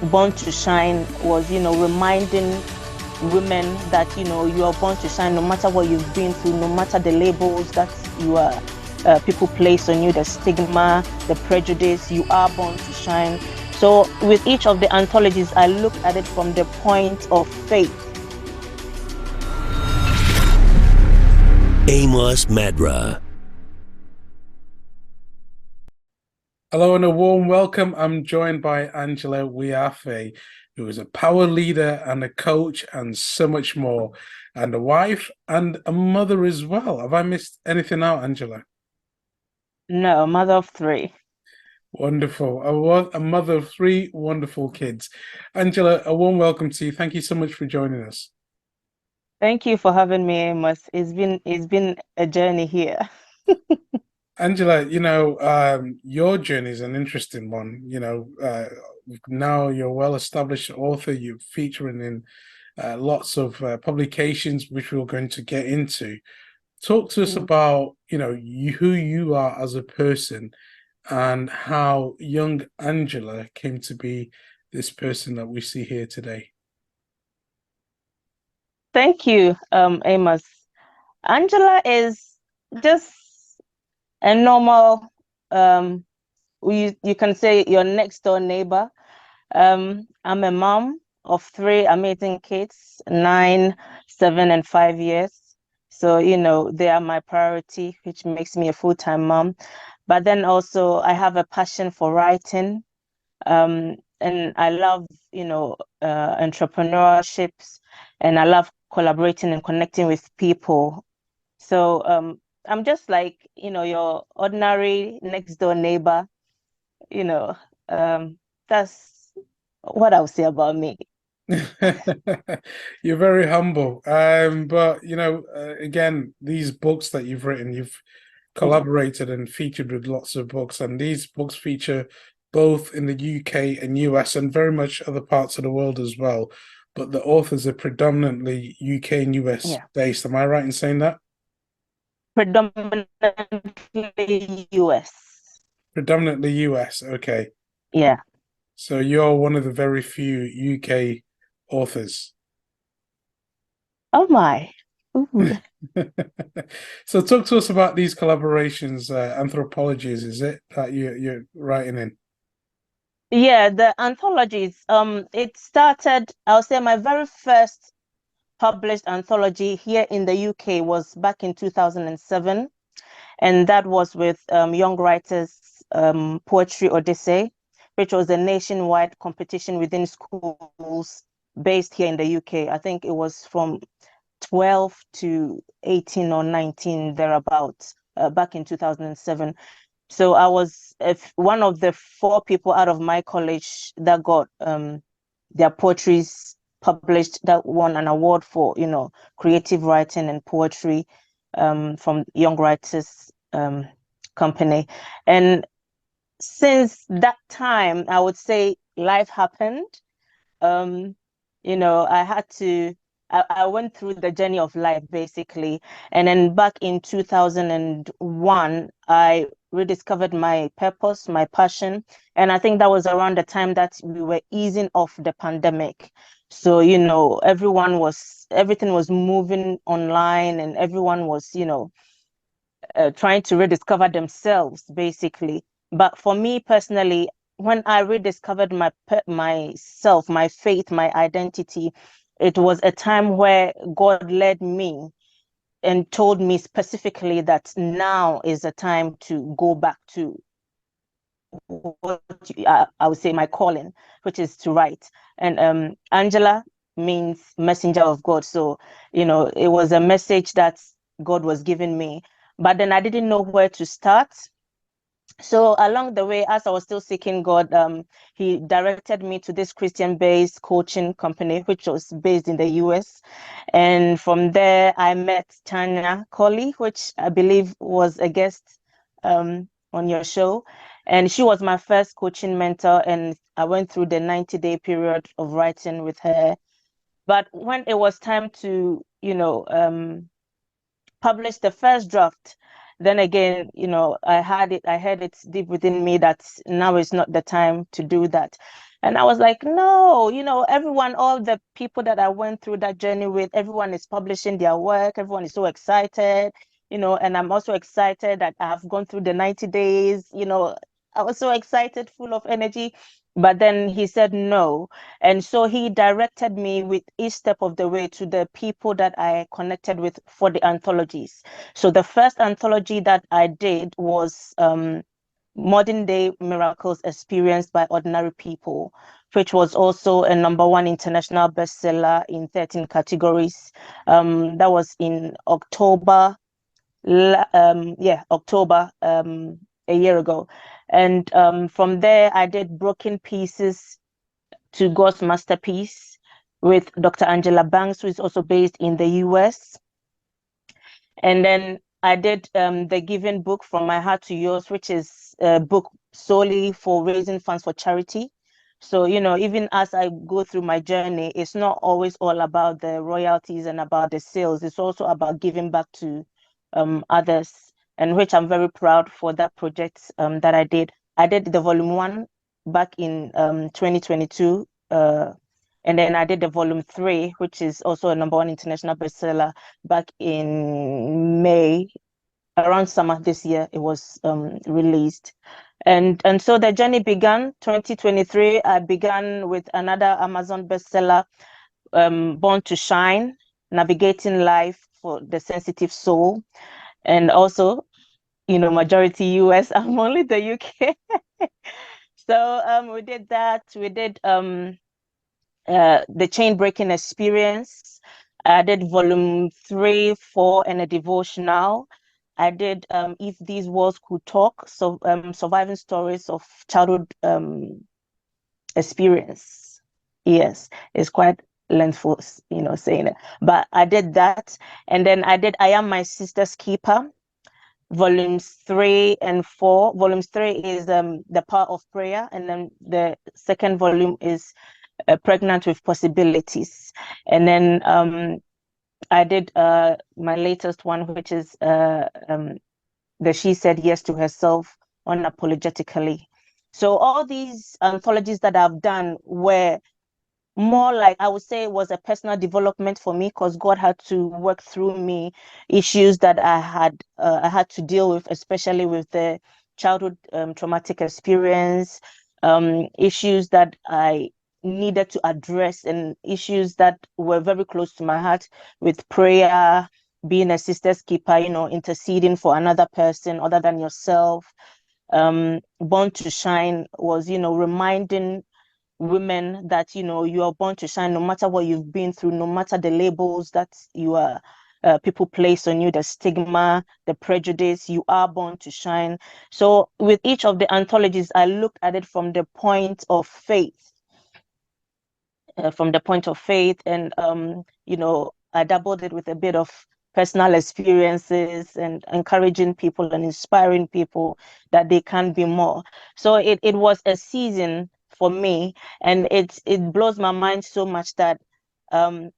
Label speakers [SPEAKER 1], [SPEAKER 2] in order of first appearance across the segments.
[SPEAKER 1] Born to Shine was, reminding women that, you are born to shine no matter what you've been through, no matter the labels that you are, people place on you, the stigma, the prejudice, you are born to shine. So with each of the anthologies, I look at it from the point of faith.
[SPEAKER 2] Amos Madra.
[SPEAKER 3] Hello and a warm welcome. I'm joined by Angela Wiafe, who is a power leader and a coach and so much more, and a wife and a mother as well. Have I missed anything out, Angela?
[SPEAKER 1] No, mother of three.
[SPEAKER 3] Wonderful. A mother of three wonderful kids. Angela, a warm welcome to you. Thank you so much for joining us.
[SPEAKER 1] Thank you for having me, Amos. It's been a journey here.
[SPEAKER 3] Angela, your journey is an interesting one. Now you're a well-established author. You're featuring in lots of publications, which we're going to get into. Talk to us about, who you are as a person and how young Angela came to be this person that we see here today.
[SPEAKER 1] Thank you, Amos. Angela is just a normal, you can say your next door neighbor. I'm a mom of three amazing kids, 9, 7, and 5 years. So, they are my priority, which makes me a full-time mom. But then also I have a passion for writing. And I love, entrepreneurships, and I love collaborating and connecting with people. So I'm just like, your ordinary next door neighbor, you know, that's what I'll say about me.
[SPEAKER 3] You're very humble. But again, these books that you've written, you've collaborated and featured with lots of books, and these books feature both in the UK and US and very much other parts of the world as well. But the authors are predominantly UK and US
[SPEAKER 1] Yeah.
[SPEAKER 3] based. Am I right in saying that?
[SPEAKER 1] Predominantly US.
[SPEAKER 3] Predominantly US. Okay.
[SPEAKER 1] Yeah.
[SPEAKER 3] So you're one of the very few UK authors.
[SPEAKER 1] Oh my. Ooh.
[SPEAKER 3] So talk to us about these collaborations, anthropologies, is it that you're writing in?
[SPEAKER 1] Yeah, the anthologies. It started, I'll say my very first published anthology here in the UK was back in 2007. And that was with Young Writers Poetry Odyssey, which was a nationwide competition within schools based here in the UK. I think it was from 12 to 18 or 19 thereabouts back in 2007. So I was one of the 4 people out of my college that got their poetries published, that won an award for, creative writing and poetry from Young Writers Company. And since that time, I would say life happened. Um, I had to, I went through the journey of life basically. And then back in 2001, I rediscovered my purpose, my passion. And I think that was around the time that we were easing off the pandemic. So, everything was moving online, and everyone was, trying to rediscover themselves basically. But for me personally, when I rediscovered myself, my faith, my identity, it was a time where God led me and told me specifically that now is the time to go back to what I would say my calling, which is to write. And Angela means messenger of God. So, it was a message that God was giving me. But then I didn't know where to start. So along the way, as I was still seeking God, he directed me to this Christian-based coaching company, which was based in the US. And from there, I met Tanya Colley, which I believe was a guest on your show. And she was my first coaching mentor, and I went through the 90-day period of writing with her. But when it was time to, publish the first draft, then again, I heard it deep within me that now is not the time to do that. And I was like, no, everyone, all the people that I went through that journey with, everyone is publishing their work. Everyone is so excited, and I'm also excited that I've gone through the 90 days, I was so excited, full of energy. But then he said no. And so he directed me with each step of the way to the people that I connected with for the anthologies. So the first anthology that I did was Modern Day Miracles Experienced by Ordinary People, which was also a #1 international bestseller in 13 categories. That was in October, October, a year ago. And from there, I did Broken Pieces to God's Masterpiece with Dr. Angela Banks, who is also based in the US. And then I did the Giving book, From My Heart to Yours, which is a book solely for raising funds for charity. So, even as I go through my journey, it's not always all about the royalties and about the sales. It's also about giving back to others, and which I'm very proud for that project that I did. I did the volume 1 back in 2022. And then I did the volume 3, which is also a #1 international bestseller back in May, around summer this year. It was released. And so the journey began 2023. I began with another Amazon bestseller, Born to Shine, Navigating Life for the Sensitive Soul. And also, majority US, I'm only the UK. So we did that. We did the Chain Breaking Experience. I did volume 3, 4, and a devotional. I did If These Walls Could Talk, so surviving stories of childhood experience. Yes, it's quite lengthful, saying it. But I did that. And then I did I Am My Sister's Keeper, volumes 3 and 4. Volumes 3 is The Power of Prayer, and then the second volume is Pregnant with Possibilities. And then I did my latest one, which is the She Said Yes to Herself Unapologetically. So all these anthologies that I've done were more like, I would say, it was a personal development for me, because God had to work through me issues that I had to deal with, especially with the childhood traumatic experience, issues that I needed to address, and issues that were very close to my heart, with prayer, being a sister's keeper, interceding for another person other than yourself. Born to Shine was, reminding women that you are born to shine, no matter what you've been through, no matter the labels that you are people place on you, the stigma, the prejudice, you are born to shine. So with each of the anthologies, I looked at it from the point of faith, and I doubled it with a bit of personal experiences, and encouraging people and inspiring people that they can be more. So it was a season for me, and it blows my mind so much that a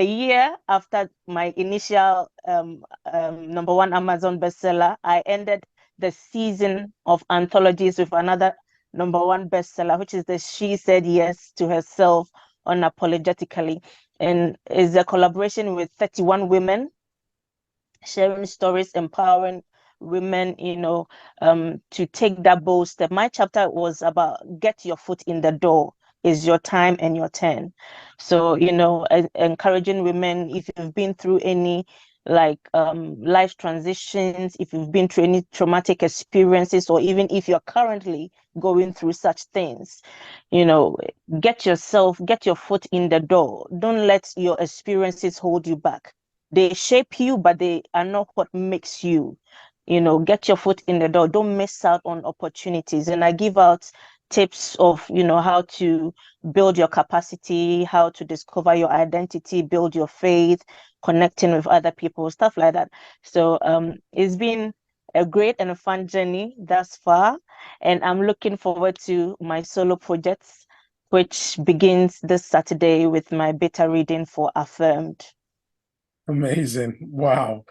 [SPEAKER 1] year after my initial #1 Amazon bestseller, I ended the season of anthologies with another #1 bestseller, which is the She Said Yes to Herself Unapologetically. And is a collaboration with 31 women, sharing stories, empowering women, to take that bold step. My chapter was about get your foot in the door. Is your time and your turn. So, encouraging women, if you've been through any life transitions, if you've been through any traumatic experiences, or even if you're currently going through such things, get your foot in the door. Don't let your experiences hold you back. They shape you, but they are not what makes you. Get your foot in the door. Don't miss out on opportunities. And I give out tips of, how to build your capacity, how to discover your identity, build your faith, connecting with other people, stuff like that. So it's been a great and a fun journey thus far. And I'm looking forward to my solo projects, which begins this Saturday with my beta reading for Affirmed.
[SPEAKER 3] Amazing. Wow.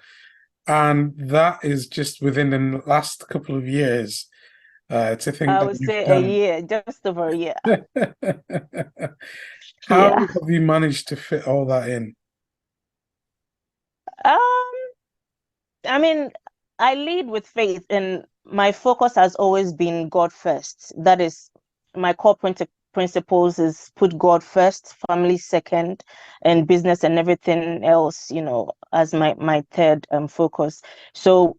[SPEAKER 3] And that is just within the last couple of years. to think
[SPEAKER 1] I
[SPEAKER 3] that
[SPEAKER 1] would
[SPEAKER 3] you've
[SPEAKER 1] say a
[SPEAKER 3] done.
[SPEAKER 1] year, just over a year.
[SPEAKER 3] How
[SPEAKER 1] Yeah.
[SPEAKER 3] have you managed to fit all that in?
[SPEAKER 1] Um, I mean, I lead with faith, and my focus has always been God first. That is my core principles is put God first, family second, and business and everything else, as my third focus. So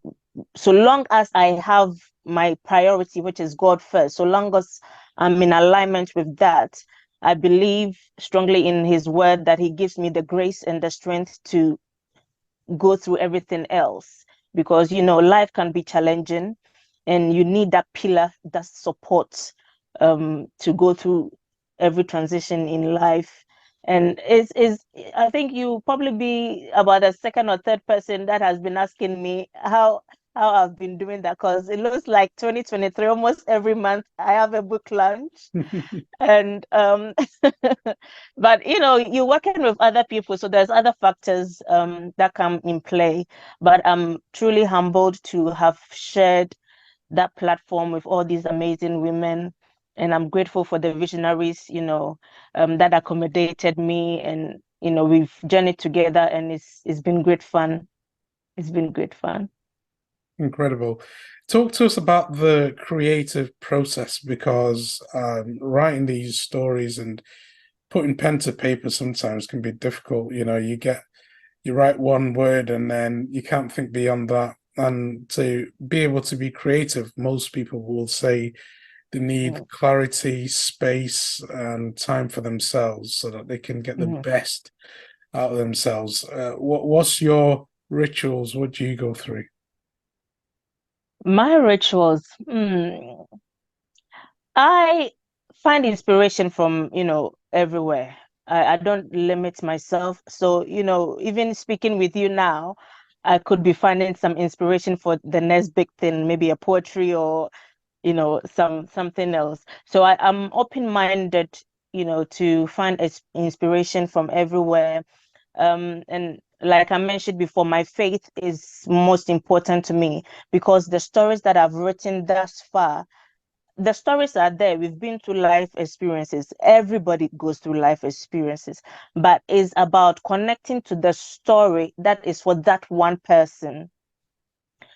[SPEAKER 1] so long as I have my priority, which is God first, so long as I'm in alignment with that, I believe strongly in his word that he gives me the grace and the strength to go through everything else, because life can be challenging and you need that pillar that supports to go through every transition in life. And is I think you probably be about the second or third person that has been asking me how I've been doing that, because it looks like 2023 almost every month I have a book launch. And but you're working with other people, so there's other factors that come in play. But I'm truly humbled to have shared that platform with all these amazing women, and I'm grateful for the visionaries, that accommodated me, and we've journeyed together, and it's been great fun. It's been great fun.
[SPEAKER 3] Incredible. Talk to us about the creative process, because writing these stories and putting pen to paper sometimes can be difficult. You write one word and then you can't think beyond that. And to be able to be creative, most people will say they need
[SPEAKER 1] Mm,
[SPEAKER 3] clarity, space, and time for themselves so that they can get the
[SPEAKER 1] mhm.
[SPEAKER 3] best out of themselves. What's your rituals? What do you go through?
[SPEAKER 1] My rituals. I find inspiration from, everywhere. I don't limit myself. So, even speaking with you now, I could be finding some inspiration for the next big thing, maybe a poetry or, something else. So I'm open-minded, to find inspiration from everywhere. And like I mentioned before, my faith is most important to me, because the stories that I've written thus far, the stories are there. We've been through life experiences. Everybody goes through life experiences, but it's about connecting to the story that is for that one person.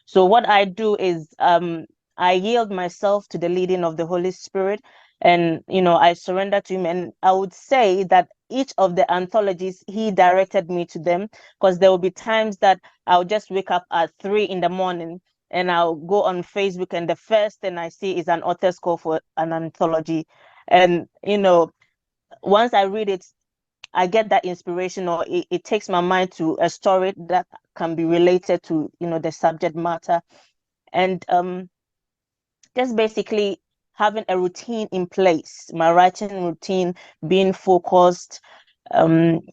[SPEAKER 1] So what I do is I yield myself to the leading of the Holy Spirit, and I surrender to him. And I would say that each of the anthologies he directed me to them, because there will be times that I'll just wake up at 3 in the morning and I'll go on Facebook, and the first thing I see is an author's call for an anthology. And once I read it, I get that inspiration, or it takes my mind to a story that can be related to the subject matter. And just basically having a routine in place, my writing routine, being focused,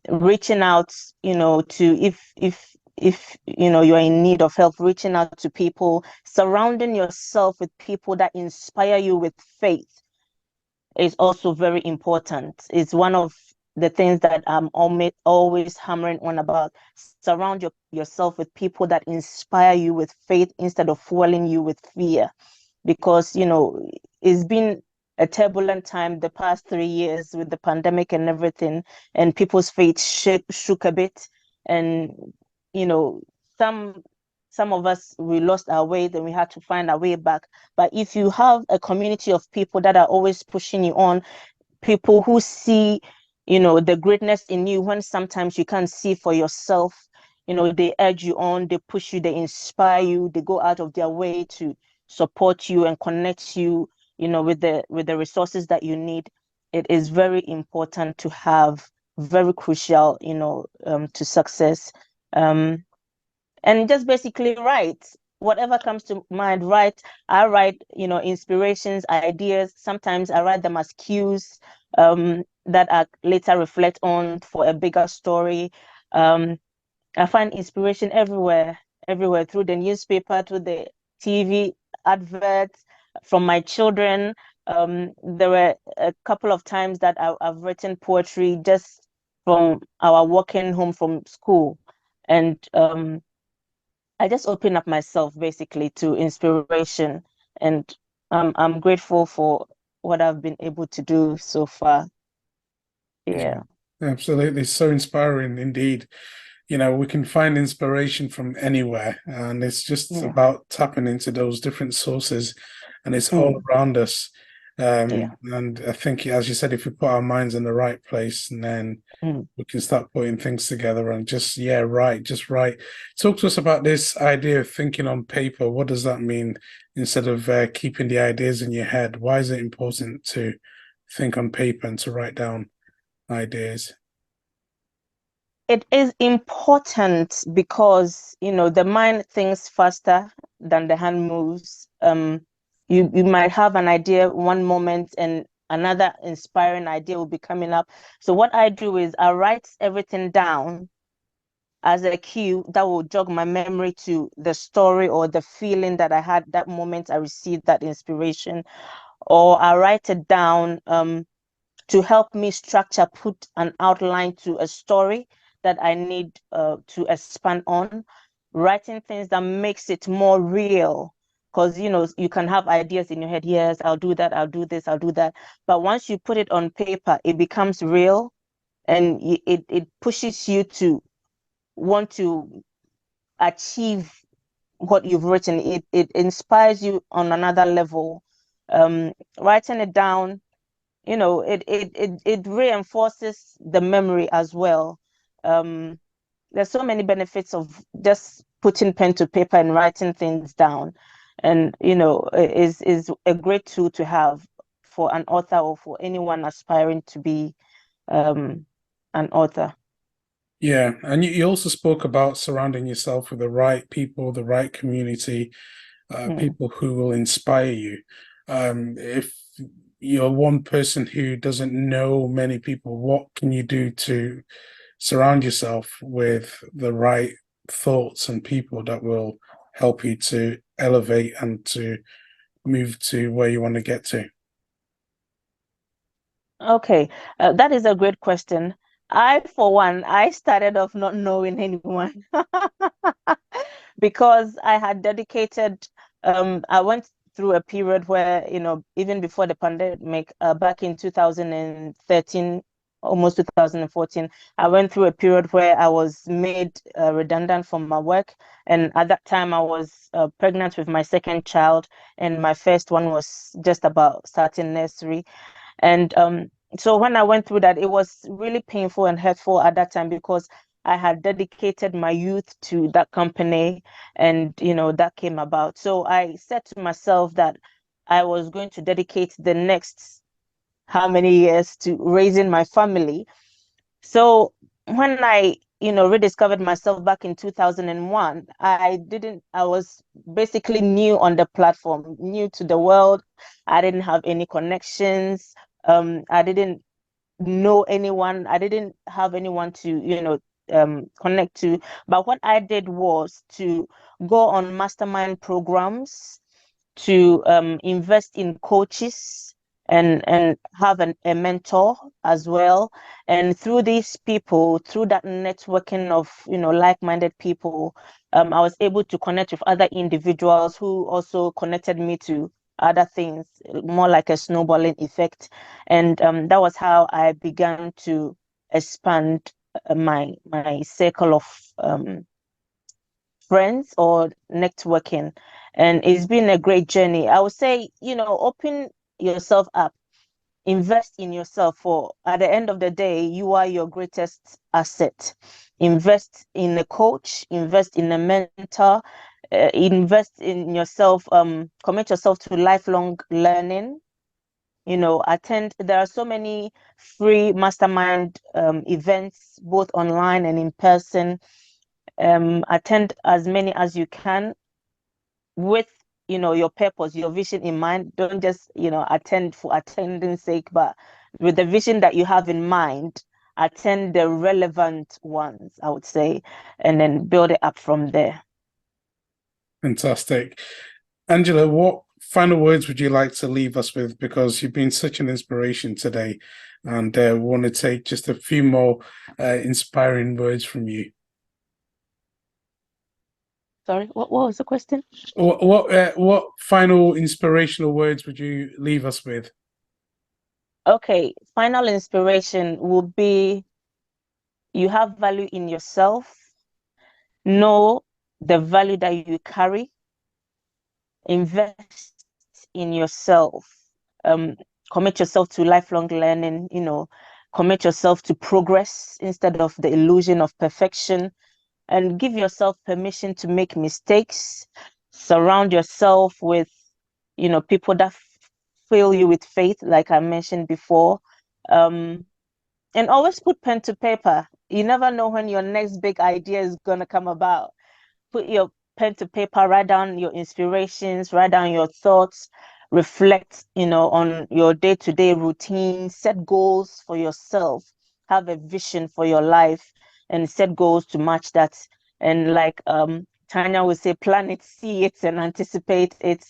[SPEAKER 1] reaching out, to, if you're in need of help, reaching out to people, surrounding yourself with people that inspire you with faith is also very important. It's one of the things that I'm always hammering on about. Surround yourself with people that inspire you with faith instead of fueling you with fear, because it's been a turbulent time the past 3 years with the pandemic and everything, and people's faith shook a bit. And you know some some of us, we lost our way, then we had to find our way back. But if you have a community of people that are always pushing you on, people who see the greatness in you when sometimes you can't see for yourself, they urge you on, they push you, they inspire you, they go out of their way to support you and connect you, with the resources that you need. It is very important to have, very crucial, to success. um and just basically write whatever comes to mind. I write, inspirations, ideas. Sometimes I write them as cues, that I later reflect on for a bigger story. I find inspiration everywhere, through the newspaper, through the TV adverts, from my children. There were a couple of times that I've written poetry just from our walking home from school. And I just open up myself basically to inspiration. And I'm grateful for what I've been able to do so far.
[SPEAKER 3] Yeah,
[SPEAKER 1] Yeah,
[SPEAKER 3] absolutely. So inspiring indeed. We can find inspiration from anywhere, and it's just
[SPEAKER 1] yeah,
[SPEAKER 3] about tapping into those different sources, and it's all
[SPEAKER 1] mm,
[SPEAKER 3] around us.
[SPEAKER 1] yeah,
[SPEAKER 3] And I think, as you said, if we put our minds in the right place, and then
[SPEAKER 1] mm.
[SPEAKER 3] we can start putting things together and just, yeah, right, just right. Talk to us about this idea of thinking on paper. What does that mean instead of keeping the ideas in your head? Why is it important to think on paper and to write down ideas?
[SPEAKER 1] It is important because, the mind thinks faster than the hand moves. You might have an idea one moment and another inspiring idea will be coming up. So what I do is I write everything down as a cue that will jog my memory to the story or the feeling that I had that moment I received that inspiration, or I write it down to help me structure, put an outline to a story that I need to expand on, writing things that makes it more real. Because you can have ideas in your head, yes, I'll do that, I'll do this, I'll do that. But once you put it on paper, it becomes real and it pushes you to want to achieve what you've written. It inspires you on another level. Writing it down, it reinforces the memory as well. Um, there's so many benefits of just putting pen to paper and writing things down, and is a great tool to have for an author or for anyone aspiring to be um, an author.
[SPEAKER 3] Yeah, and you also spoke about surrounding yourself with the right people, the right community,
[SPEAKER 1] Mm.
[SPEAKER 3] people who will inspire you. If you're one person who doesn't know many people, what can you do to surround yourself with the right thoughts and people that will help you to elevate and to move to where you want to get to?
[SPEAKER 1] Okay, that is a great question. For one, I started off not knowing anyone because I had dedicated, I went through a period where, even before the pandemic, back in 2013, almost 2014, I went through a period where I was made redundant from my work. And at that time, I was pregnant with my second child, and my first one was just about starting nursery. And so when I went through that, it was really painful and hurtful at that time because I had dedicated my youth to that company and, that came about. So I said to myself that I was going to dedicate the next how many years to raising my family. So when I, rediscovered myself back in 2001, I was basically new on the platform, new to the world. I didn't have any connections. I didn't know anyone. I didn't have anyone to, connect to. But what I did was to go on mastermind programs, to invest in coaches and have a mentor as well. And through these people, through that networking of, like-minded people, I was able to connect with other individuals who also connected me to other things, more like a snowballing effect. And that was how I began to expand my circle of friends or networking. And it's been a great journey. I would say, open yourself up, invest in yourself. For at the end of the day, you are your greatest asset. Invest in a coach, invest in a mentor, invest in yourself, commit yourself to lifelong learning. Attend, there are so many free mastermind events, both online and in person. Attend as many as you can with your purpose, your vision in mind. Don't just attend for attending sake, but with the vision that you have in mind, attend the relevant ones, I would say, and then build it up from there.
[SPEAKER 3] Fantastic. Angela, what final words would you like to leave us with? Because you've been such an inspiration today, and want to take just a few more inspiring words from you.
[SPEAKER 1] Sorry, what was the question?
[SPEAKER 3] What final inspirational words would you leave us with?
[SPEAKER 1] Okay, final inspiration will be you have value in yourself. Know the value that you carry. Invest in yourself. Um, Commit yourself to lifelong learning, commit yourself to progress instead of the illusion of perfection, and give yourself permission to make mistakes. Surround yourself with, people that fill you with faith, like I mentioned before. Um, and always put pen to paper. You never know when your next big idea is gonna come about. Put your pen to paper, write down your inspirations, write down your thoughts, reflect, on your day-to-day routine, set goals for yourself, have a vision for your life, and set goals to match that. And like Tanya would say, plan it, see it, and anticipate it.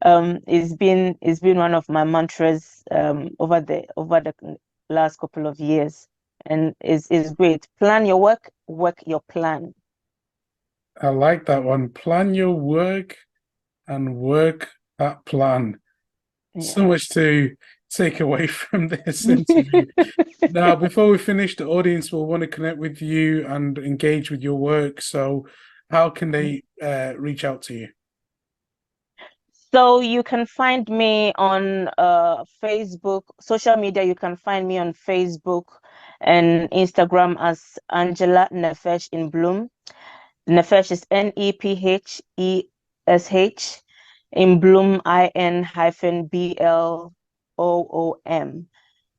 [SPEAKER 1] It's been one of my mantras over the last couple of years, and is great. Plan your work, work your plan.
[SPEAKER 3] I like that one. Plan your work and work that plan. So
[SPEAKER 1] Yeah.
[SPEAKER 3] much to take away from this interview. Now, before we finish, the audience will want to connect with you and engage with your work. So, how can they reach out to you?
[SPEAKER 1] So you can find me on Facebook, social media. You can find me on Facebook and Instagram as Angela Nefesh in Bloom. Nefesh is Nephesh, in Bloom IN-BLOOM.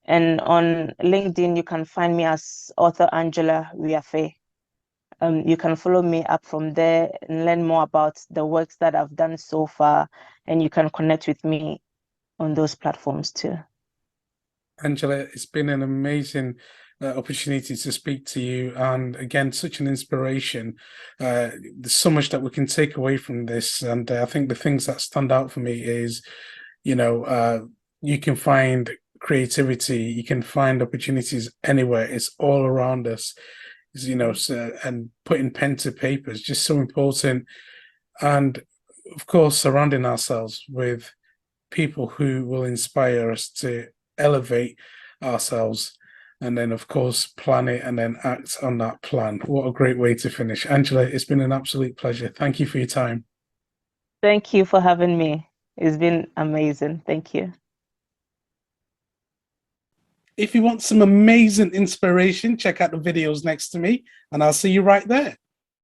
[SPEAKER 1] And on LinkedIn, you can find me as author Angela Wiafe. You can follow me up from there and learn more about the works that I've done so far, and you can connect with me on those platforms too.
[SPEAKER 3] Angela, it's been an amazing opportunity to speak to you, and again, such an inspiration. There's so much that we can take away from this, and I think the things that stand out for me is, you can find creativity, you can find opportunities anywhere. It's all around us, and putting pen to paper is just so important. And of course, surrounding ourselves with people who will inspire us to elevate ourselves, and then of course plan it and then act on that plan. What a great way to finish. Angela, it's been an absolute pleasure. Thank you for your time.
[SPEAKER 1] Thank you for having me. It's been amazing. Thank you.
[SPEAKER 3] If you want some amazing inspiration, check out the videos next to me, and I'll see you right there.